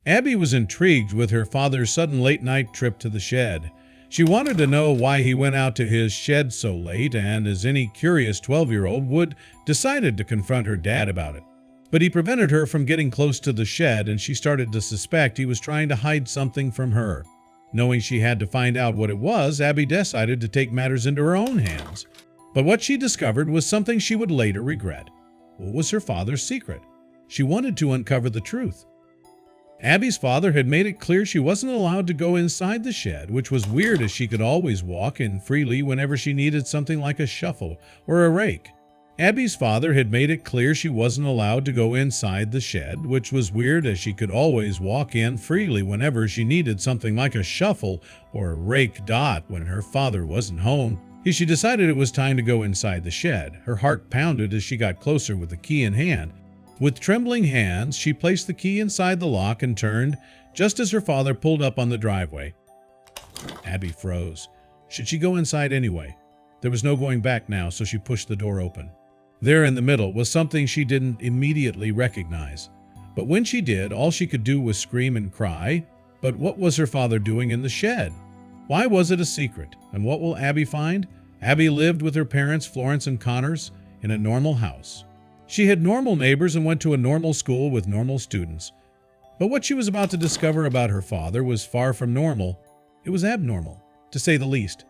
Abby was intrigued with her father's sudden late-night trip to the shed. She wanted to know why he went out to his shed so late, and as any curious 12-year-old would, decided to confront her dad about it. But he prevented her from getting close to the shed, and she started to suspect he was trying to hide something from her. Knowing she had to find out what it was, Abby decided to take matters into her own hands. But what she discovered was something she would later regret. What was her father's secret? She wanted to uncover the truth. Abby's father had made it clear she wasn't allowed to go inside the shed, which was weird as she could always walk in freely whenever she needed something like a shovel or a rake. Abby's father had made it clear she wasn't allowed to go inside the shed, which was weird as she could always walk in freely whenever she needed something like a shovel or a rake. When her father wasn't home, she decided it was time to go inside the shed. Her heart pounded as she got closer with the key in hand. With trembling hands, she placed the key inside the lock and turned, just as her father pulled up on the driveway. Abby froze. Should she go inside anyway? There was no going back now, so she pushed the door open. There in the middle was something she didn't immediately recognize. But when she did, all she could do was scream and cry. But what was her father doing in the shed? Why was it a secret? And what will Abby find? Abby lived with her parents, Florence and Connors, in a normal house. She had normal neighbors and went to a normal school with normal students. But what she was about to discover about her father was far from normal. It was abnormal, to say the least.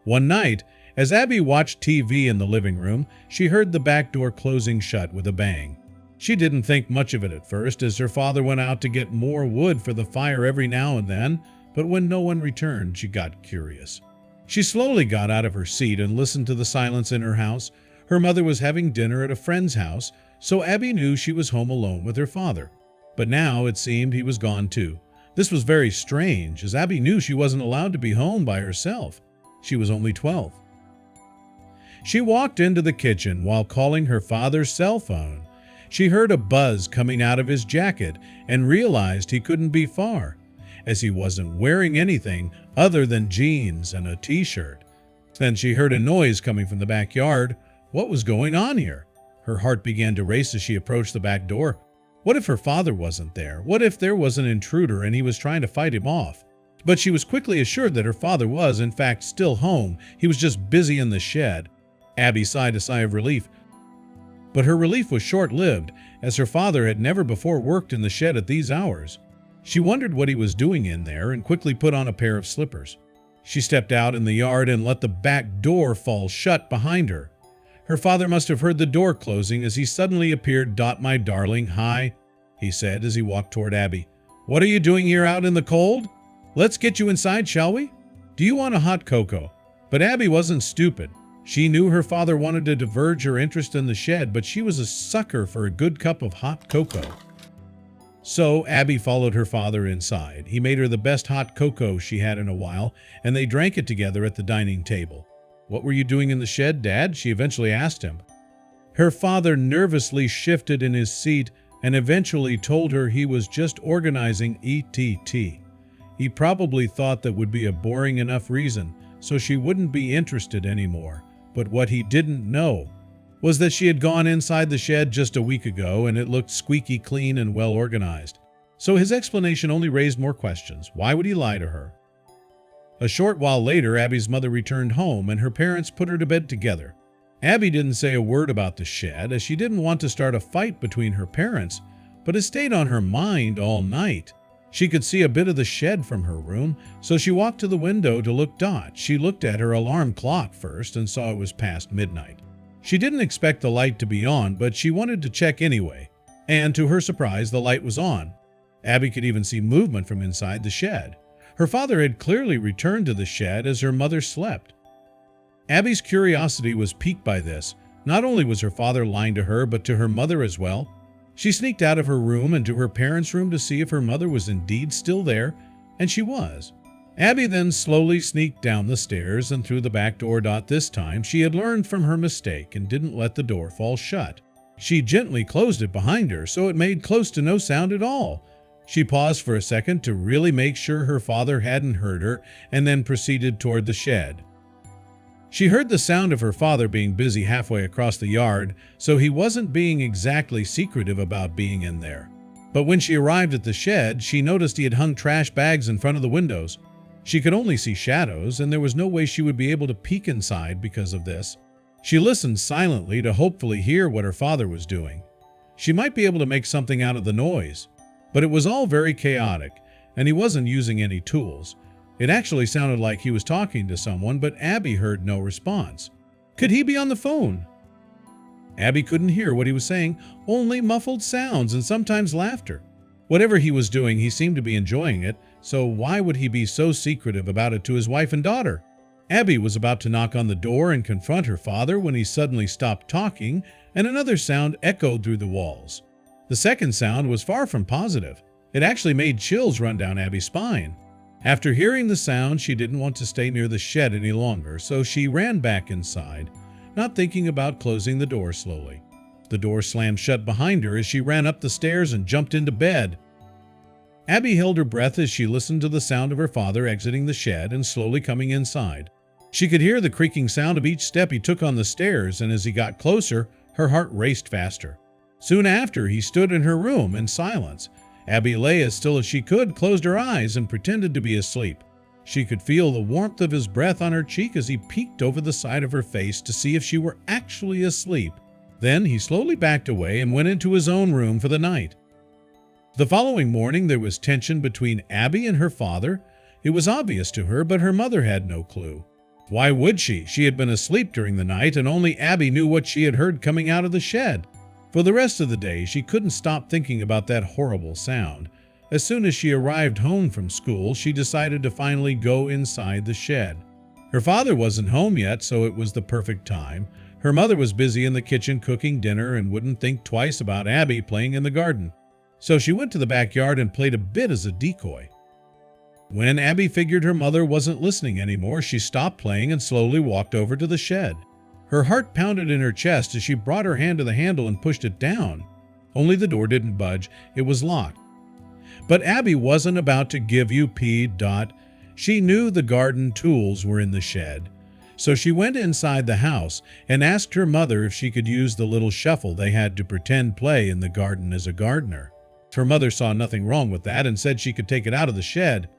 One night, as Abby watched TV in the living room, she heard the back door closing shut with a bang. She didn't think much of it at first, as her father went out to get more wood for the fire every now and then, but when no one returned, she got curious. She slowly got out of her seat and listened to the silence in her house. Her mother was having dinner at a friend's house, so Abby knew she was home alone with her father. But now it seemed he was gone too. This was very strange, as Abby knew she wasn't allowed to be home by herself. She was only 12. She walked into the kitchen while calling her father's cell phone. She heard a buzz coming out of his jacket and realized he couldn't be far, as he wasn't wearing anything other than jeans and a t-shirt. Then she heard a noise coming from the backyard. What was going on here? Her heart began to race as she approached the back door. What if her father wasn't there? What if there was an intruder and he was trying to fight him off? But she was quickly assured that her father was, in fact, still home. He was just busy in the shed. Abby sighed a sigh of relief. But her relief was short-lived, as her father had never before worked in the shed at these hours. She wondered what he was doing in there and quickly put on a pair of slippers. She stepped out in the yard and let the back door fall shut behind her. Her father must have heard the door closing as he suddenly appeared. "My darling, hi," he said as he walked toward Abby. "What are you doing here out in the cold? Let's get you inside, shall we? Do you want a hot cocoa?" But Abby wasn't stupid. She knew her father wanted to diverge her interest in the shed, but she was a sucker for a good cup of hot cocoa. So Abby followed her father inside. He made her the best hot cocoa she had in a while, and they drank it together at the dining table. "What were you doing in the shed, Dad?" she eventually asked him. Her father nervously shifted in his seat and eventually told her he was just organizing ETT. He probably thought that would be a boring enough reason, so she wouldn't be interested anymore. But what he didn't know was that she had gone inside the shed just a week ago and it looked squeaky clean and well organized. So his explanation only raised more questions. Why would he lie to her? A short while later, Abby's mother returned home and her parents put her to bed together. Abby didn't say a word about the shed as she didn't want to start a fight between her parents, but it stayed on her mind all night. She could see a bit of the shed from her room, so she walked to the window to look. She looked at her alarm clock first and saw it was past midnight. She didn't expect the light to be on, but she wanted to check anyway, and to her surprise, the light was on. Abby could even see movement from inside the shed. Her father had clearly returned to the shed as her mother slept. Abby's curiosity was piqued by this. Not only was her father lying to her, but to her mother as well. She sneaked out of her room and to her parents' room to see if her mother was indeed still there, and she was. Abby then slowly sneaked down the stairs and through the back door. This time, she had learned from her mistake and didn't let the door fall shut. She gently closed it behind her, so it made close to no sound at all. She paused for a second to really make sure her father hadn't heard her, and then proceeded toward the shed. She heard the sound of her father being busy halfway across the yard, so he wasn't being exactly secretive about being in there. But when she arrived at the shed, she noticed he had hung trash bags in front of the windows. She could only see shadows, and there was no way she would be able to peek inside because of this. She listened silently to hopefully hear what her father was doing. She might be able to make something out of the noise. But it was all very chaotic, and he wasn't using any tools. It actually sounded like he was talking to someone, but Abby heard no response. Could he be on the phone? Abby couldn't hear what he was saying, only muffled sounds and sometimes laughter. Whatever he was doing, he seemed to be enjoying it, so why would he be so secretive about it to his wife and daughter? Abby was about to knock on the door and confront her father when he suddenly stopped talking, and another sound echoed through the walls. The second sound was far from positive. It actually made chills run down Abby's spine. After hearing the sound, she didn't want to stay near the shed any longer, so she ran back inside, not thinking about closing the door slowly. The door slammed shut behind her as she ran up the stairs and jumped into bed. Abby held her breath as she listened to the sound of her father exiting the shed and slowly coming inside. She could hear the creaking sound of each step he took on the stairs, and as he got closer, her heart raced faster. Soon after, he stood in her room in silence. Abby lay as still as she could, closed her eyes, and pretended to be asleep. She could feel the warmth of his breath on her cheek as he peeked over the side of her face to see if she were actually asleep. Then he slowly backed away and went into his own room for the night. The following morning, there was tension between Abby and her father. It was obvious to her, but her mother had no clue. Why would she? She had been asleep during the night, and only Abby knew what she had heard coming out of the shed. For the rest of the day, she couldn't stop thinking about that horrible sound. As soon as she arrived home from school, she decided to finally go inside the shed. Her father wasn't home yet, so it was the perfect time. Her mother was busy in the kitchen cooking dinner and wouldn't think twice about Abby playing in the garden. So she went to the backyard and played a bit as a decoy. When Abby figured her mother wasn't listening anymore, she stopped playing and slowly walked over to the shed. Her heart pounded in her chest as she brought her hand to the handle and pushed it down. Only the door didn't budge. It was locked. But Abby wasn't about to give up. She knew the garden tools were in the shed. So she went inside the house and asked her mother if she could use the little shuffle they had to pretend play in the garden as a gardener. Her mother saw nothing wrong with that and said she could take it out of the shed.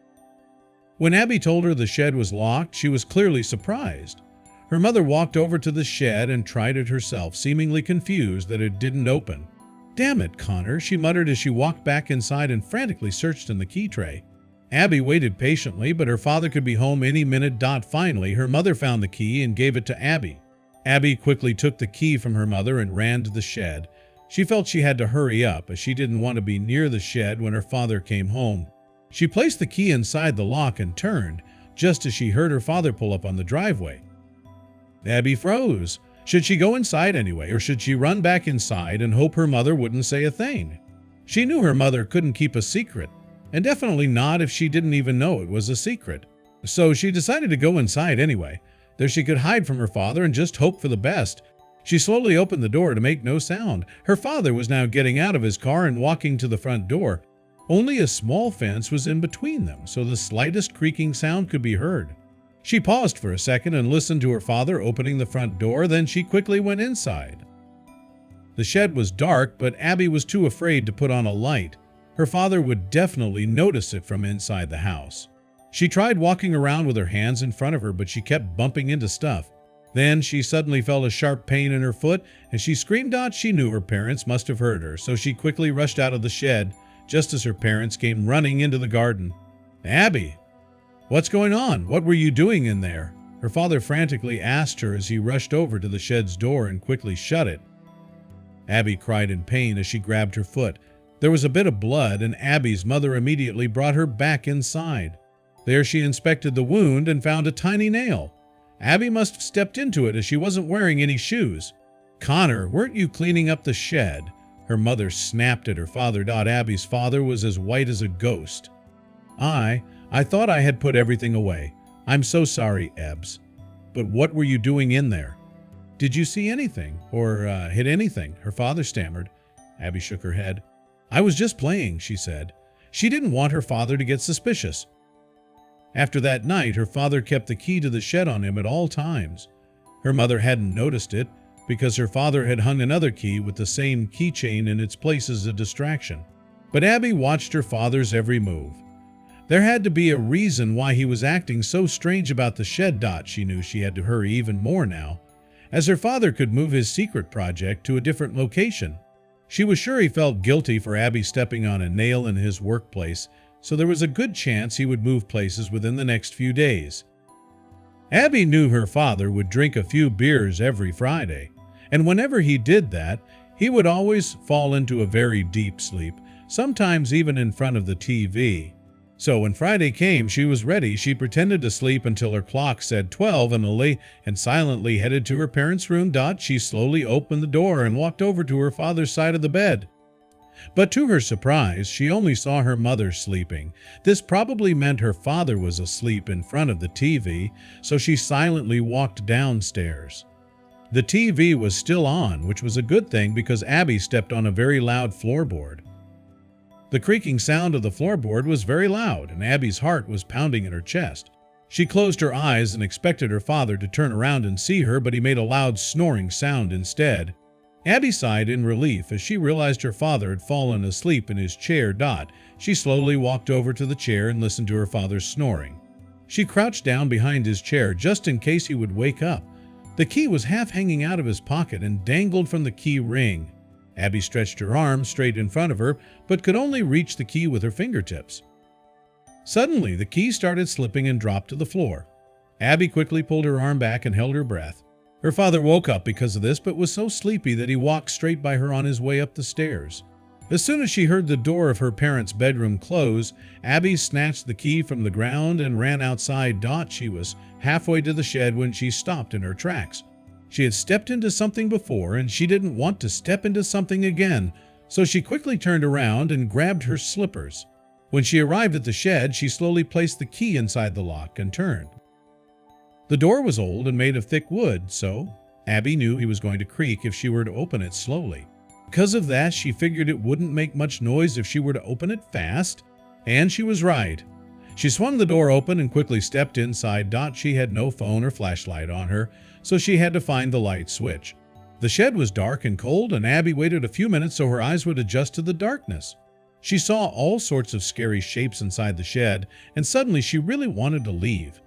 When Abby told her the shed was locked, she was clearly surprised. Her mother walked over to the shed and tried it herself, seemingly confused that it didn't open. "Damn it, Connor," she muttered as she walked back inside and frantically searched in the key tray. Abby waited patiently, but her father could be home any minute. Finally, her mother found the key and gave it to Abby. Abby quickly took the key from her mother and ran to the shed. She felt she had to hurry up, as she didn't want to be near the shed when her father came home. She placed the key inside the lock and turned, just as she heard her father pull up on the driveway. Abby froze. Should she go inside anyway, or should she run back inside and hope her mother wouldn't say a thing? She knew her mother couldn't keep a secret, and definitely not if she didn't even know it was a secret. So she decided to go inside anyway. There she could hide from her father and just hope for the best. She slowly opened the door to make no sound. Her father was now getting out of his car and walking to the front door. Only a small fence was in between them, so the slightest creaking sound could be heard. She paused for a second and listened to her father opening the front door, then she quickly went inside. The shed was dark, but Abby was too afraid to put on a light. Her father would definitely notice it from inside the house. She tried walking around with her hands in front of her, but she kept bumping into stuff. Then she suddenly felt a sharp pain in her foot, and she screamed out. She knew her parents must have heard her, so she quickly rushed out of the shed, just as her parents came running into the garden. "Abby, what's going on? What were you doing in there?" Her father frantically asked her as he rushed over to the shed's door and quickly shut it. Abby cried in pain as she grabbed her foot. There was a bit of blood, and Abby's mother immediately brought her back inside. There she inspected the wound and found a tiny nail. Abby must have stepped into it as she wasn't wearing any shoes. "Connor, weren't you cleaning up the shed?" Her mother snapped at her father. Abby's father was as white as a ghost. I thought I had put everything away. I'm so sorry, Ebbs. But what were you doing in there?" "Did you see anything? Or hit anything?" her father stammered. Abby shook her head. "I was just playing," she said. She didn't want her father to get suspicious. After that night, her father kept the key to the shed on him at all times. Her mother hadn't noticed it, because her father had hung another key with the same keychain in its place as a distraction. But Abby watched her father's every move. There had to be a reason why he was acting so strange about the shed. She knew she had to hurry even more now, as her father could move his secret project to a different location. She was sure he felt guilty for Abby stepping on a nail in his workplace, so there was a good chance he would move places within the next few days. Abby knew her father would drink a few beers every Friday, and whenever he did that, he would always fall into a very deep sleep, sometimes even in front of the TV. So when Friday came, she was ready. She pretended to sleep until her clock said 12 and silently headed to her parents' room. She slowly opened the door and walked over to her father's side of the bed. But to her surprise, she only saw her mother sleeping. This probably meant her father was asleep in front of the TV, so she silently walked downstairs. The TV was still on, which was a good thing because Abby stepped on a very loud floorboard. The creaking sound of the floorboard was very loud, and Abby's heart was pounding in her chest. She closed her eyes and expected her father to turn around and see her, but he made a loud snoring sound instead. Abby sighed in relief as she realized her father had fallen asleep in his chair. She slowly walked over to the chair and listened to her father's snoring. She crouched down behind his chair just in case he would wake up. The key was half hanging out of his pocket and dangled from the key ring. Abby stretched her arm straight in front of her, but could only reach the key with her fingertips. Suddenly, the key started slipping and dropped to the floor. Abby quickly pulled her arm back and held her breath. Her father woke up because of this, but was so sleepy that he walked straight by her on his way up the stairs. As soon as she heard the door of her parents' bedroom close, Abby snatched the key from the ground and ran outside. She was halfway to the shed when she stopped in her tracks. She had stepped into something before, and she didn't want to step into something again, so she quickly turned around and grabbed her slippers. When she arrived at the shed, she slowly placed the key inside the lock and turned. The door was old and made of thick wood, so Abby knew he was going to creak if she were to open it slowly. Because of that, she figured it wouldn't make much noise if she were to open it fast, and she was right. She swung the door open and quickly stepped inside. She had no phone or flashlight on her, so she had to find the light switch. The shed was dark and cold, and Abby waited a few minutes so her eyes would adjust to the darkness. She saw all sorts of scary shapes inside the shed, and suddenly she really wanted to leave.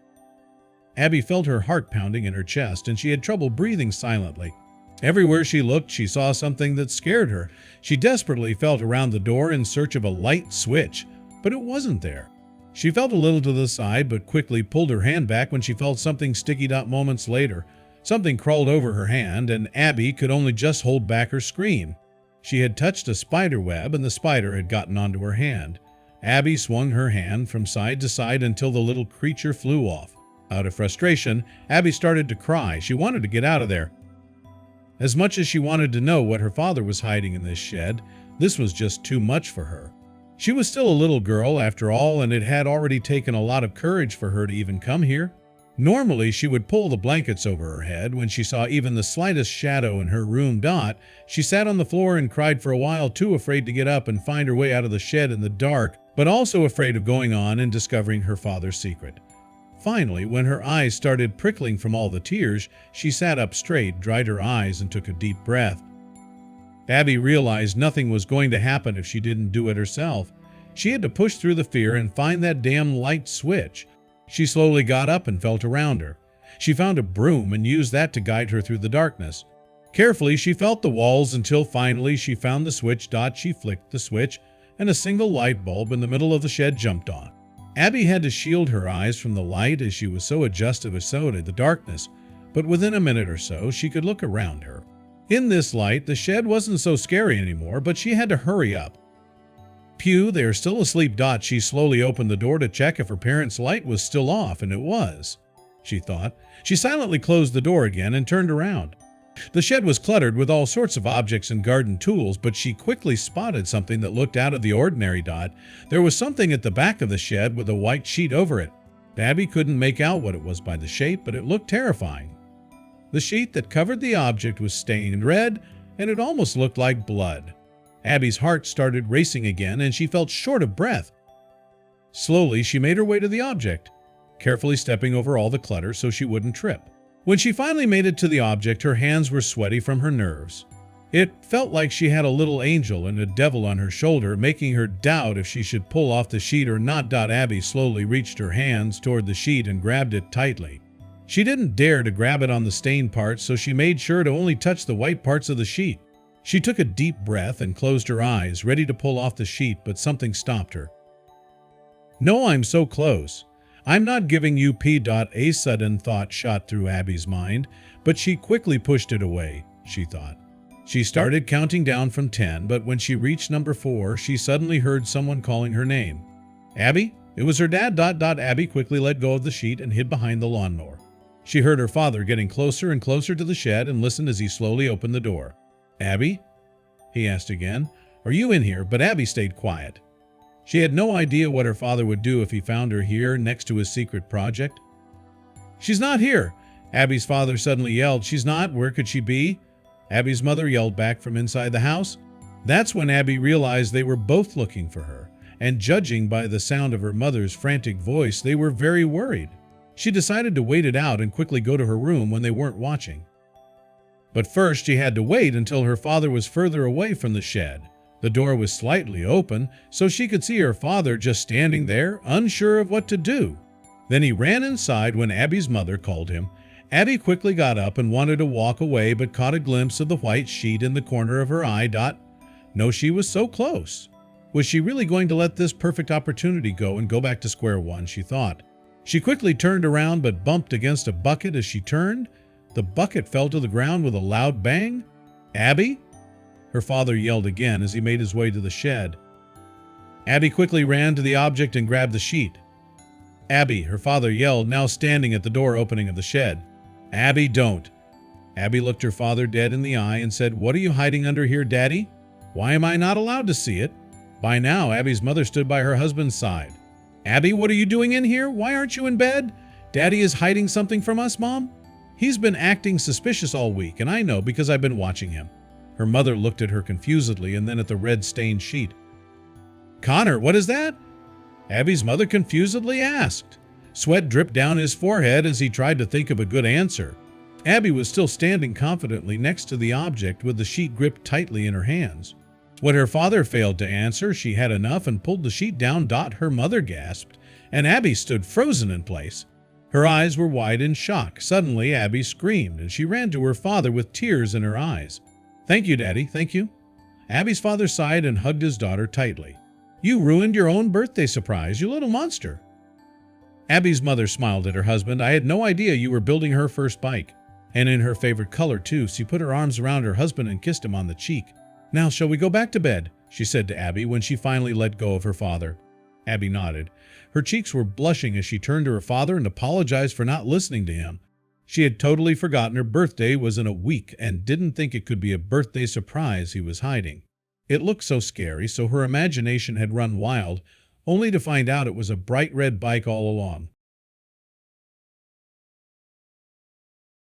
Abby felt her heart pounding in her chest, and she had trouble breathing silently. Everywhere she looked, she saw something that scared her. She desperately felt around the door in search of a light switch, but it wasn't there. She felt a little to the side, but quickly pulled her hand back when she felt something sticky. Moments later, something crawled over her hand, and Abby could only just hold back her scream. She had touched a spider web, and the spider had gotten onto her hand. Abby swung her hand from side to side until the little creature flew off. Out of frustration, Abby started to cry. She wanted to get out of there. As much as she wanted to know what her father was hiding in this shed, this was just too much for her. She was still a little girl after all, and it had already taken a lot of courage for her to even come here. Normally, she would pull the blankets over her head when she saw even the slightest shadow in her room. She sat on the floor and cried for a while, too afraid to get up and find her way out of the shed in the dark, but also afraid of going on and discovering her father's secret. Finally, when her eyes started prickling from all the tears, she sat up straight, dried her eyes, and took a deep breath. Abby realized nothing was going to happen if she didn't do it herself. She had to push through the fear and find that damn light switch. She slowly got up and felt around her. She found a broom and used that to guide her through the darkness. Carefully, she felt the walls until finally she found the switch. She flicked the switch, and a single light bulb in the middle of the shed jumped on. Abby had to shield her eyes from the light as she was so adjusted to the darkness, but within a minute or so, she could look around her. In this light, the shed wasn't so scary anymore, but she had to hurry up. Phew, they are still asleep. She slowly opened the door to check if her parents' light was still off, and it was, she thought. She silently closed the door again and turned around. The shed was cluttered with all sorts of objects and garden tools, but she quickly spotted something that looked out of the ordinary. There was something at the back of the shed with a white sheet over it. Abby couldn't make out what it was by the shape, but it looked terrifying. The sheet that covered the object was stained red, and it almost looked like blood. Abby's heart started racing again, and she felt short of breath. Slowly, she made her way to the object, carefully stepping over all the clutter so she wouldn't trip. When she finally made it to the object, her hands were sweaty from her nerves. It felt like she had a little angel and a devil on her shoulder, making her doubt if she should pull off the sheet or not. Abby slowly reached her hands toward the sheet and grabbed it tightly. She didn't dare to grab it on the stained parts, so she made sure to only touch the white parts of the sheet. She took a deep breath and closed her eyes, ready to pull off the sheet, but something stopped her. "No, I'm so close. I'm not giving you P. A sudden thought shot through Abby's mind, but she quickly pushed it away, she thought. She started counting down from 10, but when she reached number 4, she suddenly heard someone calling her name. "Abby?" It was her dad. Abby quickly let go of the sheet and hid behind the lawnmower. She heard her father getting closer and closer to the shed and listened as he slowly opened the door. "Abby?" he asked again. "Are you in here?" But Abby stayed quiet. She had no idea what her father would do if he found her here next to his secret project. "She's not here!" Abby's father suddenly yelled. "She's not? Where could she be?" Abby's mother yelled back from inside the house. That's when Abby realized they were both looking for her, and judging by the sound of her mother's frantic voice, they were very worried. She decided to wait it out and quickly go to her room when they weren't watching. But first she had to wait until her father was further away from the shed. The door was slightly open, so she could see her father just standing there, unsure of what to do. Then he ran inside when Abby's mother called him. Abby quickly got up and wanted to walk away, but caught a glimpse of the white sheet in the corner of her eye. No, she was so close. Was she really going to let this perfect opportunity go and go back to square one, she thought. She quickly turned around but bumped against a bucket as she turned. The bucket fell to the ground with a loud bang. "Abby?" her father yelled again as he made his way to the shed. Abby quickly ran to the object and grabbed the sheet. "Abby," her father yelled, now standing at the door opening of the shed. "Abby, don't." Abby looked her father dead in the eye and said, "What are you hiding under here, Daddy? Why am I not allowed to see it?" By now, Abby's mother stood by her husband's side. "Abby, what are you doing in here? Why aren't you in bed? Daddy is hiding something from us, Mom. He's been acting suspicious all week, and I know because I've been watching him." Her mother looked at her confusedly and then at the red-stained sheet. "Connor, what is that?" Abby's mother confusedly asked. Sweat dripped down his forehead as he tried to think of a good answer. Abby was still standing confidently next to the object with the sheet gripped tightly in her hands. When her father failed to answer, she had enough and pulled the sheet down. Her mother gasped, and Abby stood frozen in place. Her eyes were wide in shock. Suddenly, Abby screamed, and she ran to her father with tears in her eyes. "Thank you, Daddy, thank you." Abby's father sighed and hugged his daughter tightly. "You ruined your own birthday surprise, you little monster." Abby's mother smiled at her husband. "I had no idea you were building her first bike. And in her favorite color, too." She put her arms around her husband and kissed him on the cheek. "Now, shall we go back to bed?" she said to Abby when she finally let go of her father. Abby nodded. Her cheeks were blushing as she turned to her father and apologized for not listening to him. She had totally forgotten her birthday was in a week and didn't think it could be a birthday surprise he was hiding. It looked so scary, so her imagination had run wild, only to find out it was a bright red bike all along.